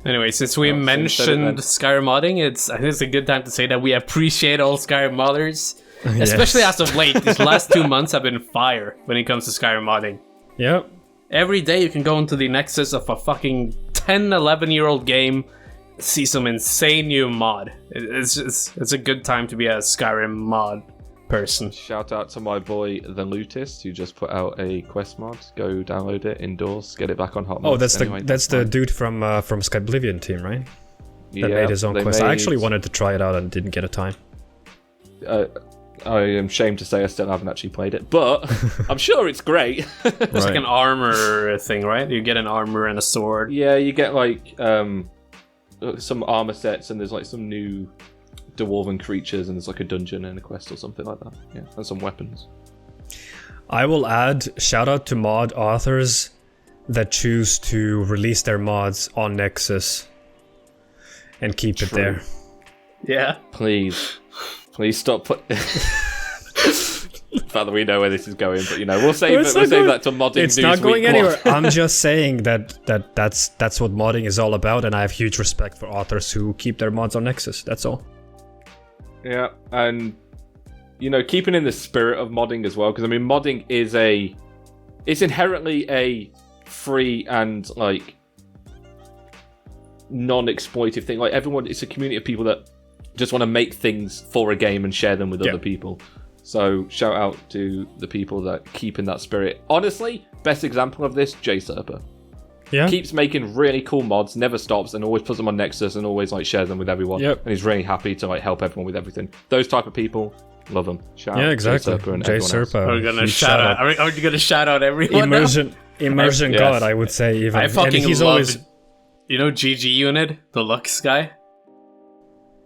Anyway, since we mentioned Skyrim modding, I think it's a good time to say that we appreciate all Skyrim modders. Yes. Especially as of late. These last 2 months have been fire when it comes to Skyrim modding. Yep. Every day you can go into the nexus of a fucking 10, 11-year-old game, see some insane new mod. It's a good time to be a Skyrim mod person. Shout out to my boy The Lootist, who just put out a quest mod. Go download it indoors, get it back on Hot Mods. That's the dude from SgtGimlinho team, right? That made his own quest. I actually wanted to try it out and didn't get a time. I am ashamed to say I still haven't actually played it, but I'm sure it's great. It's like an armor thing, right? You get an armor and a sword. Yeah, you get like some armor sets, and there's like some new dwarven creatures, and there's like a dungeon and a quest or something like that. Yeah, and some weapons. I will add shout out to mod authors that choose to release their mods on Nexus and keep it there. Yeah. Please stop Father, we know where this is going, but we'll save that to modding. It's not going anywhere. I'm just saying that's what modding is all about, and I have huge respect for authors who keep their mods on Nexus. That's all. Yeah, and keeping in the spirit of modding as well, because I mean, modding it's inherently a free and like non-exploitive thing. Like it's a community of people that just want to make things for a game and share them with other people. So shout out to the people that keep in that spirit. Honestly, best example of this, Serpa. Yeah. Keeps making really cool mods, never stops, and always puts them on Nexus and always like shares them with everyone. Yep. And he's really happy to like help everyone with everything. Those type of people, love them. Shout out exactly. Serpa. Are we gonna shout out? Are you gonna shout out everyone? Immersion God, I would say even. I fucking love. Always... GG Unit, the Lux guy.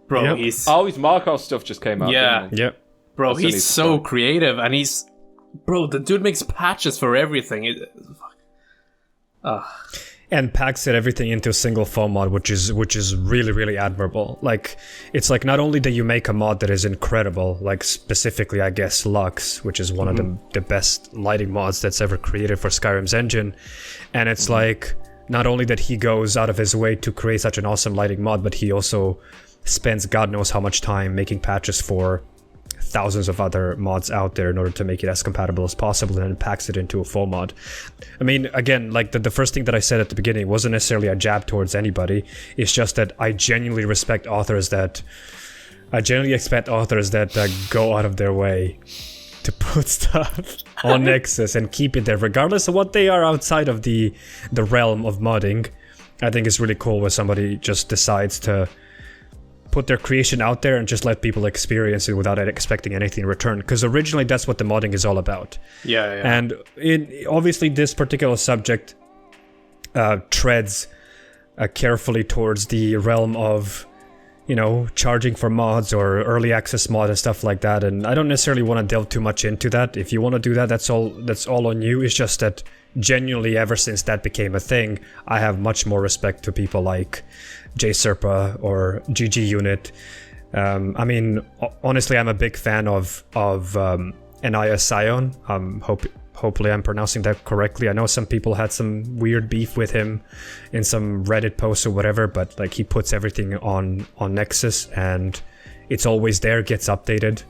Bro, he's Markov stuff just came out. Yeah. Yep. Bro, he's so creative, and the dude makes patches for everything. And packs everything into a single foam mod, which is really, really admirable. Like, it's like not only do you make a mod that is incredible, like specifically, I guess, Lux, which is one of the best lighting mods that's ever created for Skyrim's engine, and it's like not only that he goes out of his way to create such an awesome lighting mod, but he also spends God knows how much time making patches for thousands of other mods out there in order to make it as compatible as possible, and then packs it into a full mod. I mean, again, like the first thing that I said at the beginning wasn't necessarily a jab towards anybody. It's just that I genuinely expect authors that go out of their way to put stuff on Nexus and keep it there, regardless of what they are outside of the realm of modding. I think it's really cool when somebody just decides to put their creation out there and just let people experience it without expecting anything in return, because originally that's what the modding is all about. Yeah. And obviously this particular subject treads carefully towards the realm of charging for mods or early access mod and stuff like that, and I don't necessarily want to delve too much into that. If you want to do that, that's all on you. It's just that genuinely ever since that became a thing, I have much more respect to people like Serpa or GG Unit. I mean, honestly, I'm a big fan of Anaya Sion. Hopefully I'm pronouncing that correctly. I know some people had some weird beef with him in some Reddit posts or whatever, but like he puts everything on Nexus and it's always there, gets updated.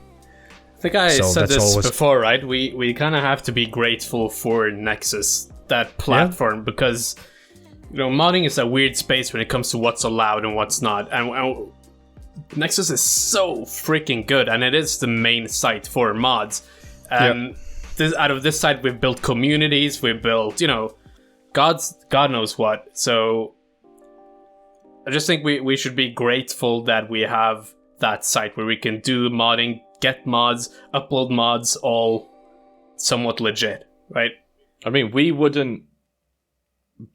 I think I said this before, right? We kind of have to be grateful for Nexus, that platform, because modding is a weird space when it comes to what's allowed and what's not. And Nexus is so freaking good, and it is the main site for mods. And out of this site, we've built communities, we've built, God knows what. So I just think we should be grateful that we have that site where we can do modding, get mods, upload mods, all somewhat legit, right? I mean, we wouldn't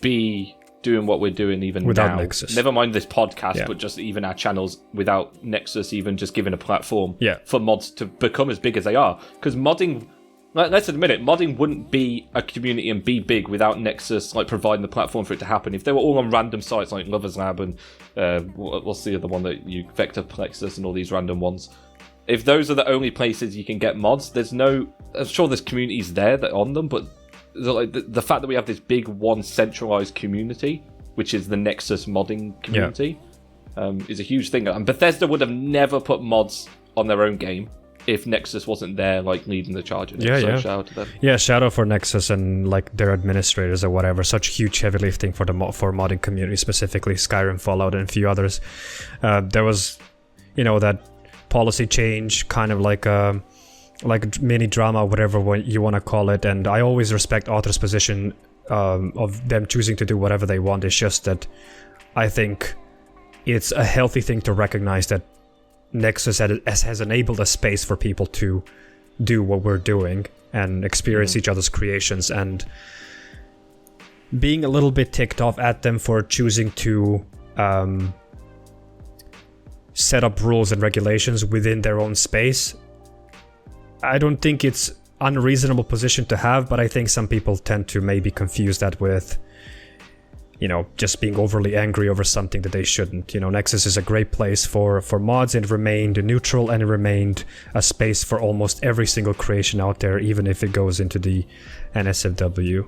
be doing what we're doing even without now. Nexus. Never mind this podcast, but just even our channels without Nexus, even just giving a platform for mods to become as big as they are. Because modding, let's admit it, modding wouldn't be a community and be big without Nexus providing the platform for it to happen. If they were all on random sites like Lovers Lab and what's the other one that Vector Plexus and all these random ones, if those are the only places you can get mods, I'm sure there's communities there that are on them, but the fact that we have this big one centralized community which is the Nexus modding community, is a huge thing. And Bethesda would have never put mods on their own game if Nexus wasn't there, like, leading the charge. Shout out to them. Yeah, shout out for Nexus and like their administrators or whatever. Such huge heavy lifting for the modding community, specifically Skyrim, Fallout, and a few others. There was, that policy change, kind of like mini drama, whatever you want to call it. And I always respect authors' position of them choosing to do whatever they want. It's just that I think it's a healthy thing to recognize that Nexus has enabled a space for people to do what we're doing and experience each other's creations, and being a little bit ticked off at them for choosing to set up rules and regulations within their own space. I don't think it's unreasonable position to have, but I think some people tend to maybe confuse that with just being overly angry over something that they shouldn't. Nexus is a great place for mods, and it remained neutral, and it remained a space for almost every single creation out there, even if it goes into the NSFW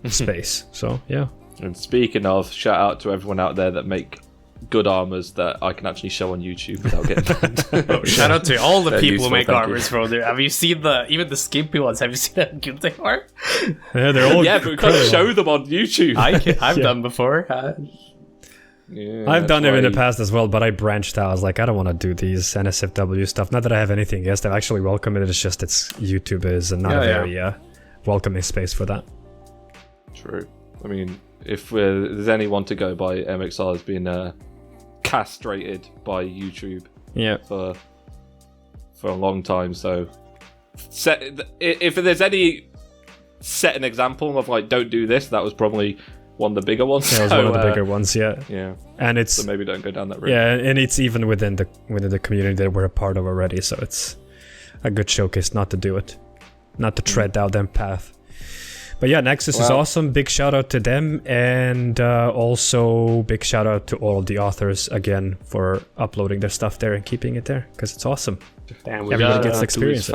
space. So, yeah. And speaking of, shout out to everyone out there that make good armors that I can actually show on YouTube without getting banned. Shout out to all the people who make armors from there. Have you seen even the skimpy ones? Have you seen how good they are? Yeah, they're all but we can't show them on YouTube. I've done before. I've done them in the past as well, but I branched out. I was like, I don't want to do these NSFW stuff. Not that I have anything against them. I actually welcome it. It's just YouTube is not a very welcoming space for that. True. I mean, if there's anyone to go by, MXR has been castrated by YouTube for a long time. So if there's any set an example of like, don't do this, that was probably one of the bigger ones. Yeah, it was one of the bigger ones. Yeah, and it's so maybe don't go down that route. Yeah, and it's even within the community that we're a part of already. So it's a good showcase not to do it, not to tread down that path. But yeah, Nexus is awesome. Big shout out to them, and also big shout out to all of the authors again for uploading their stuff there and keeping it there, because it's awesome. Damn, everybody gets to experience it.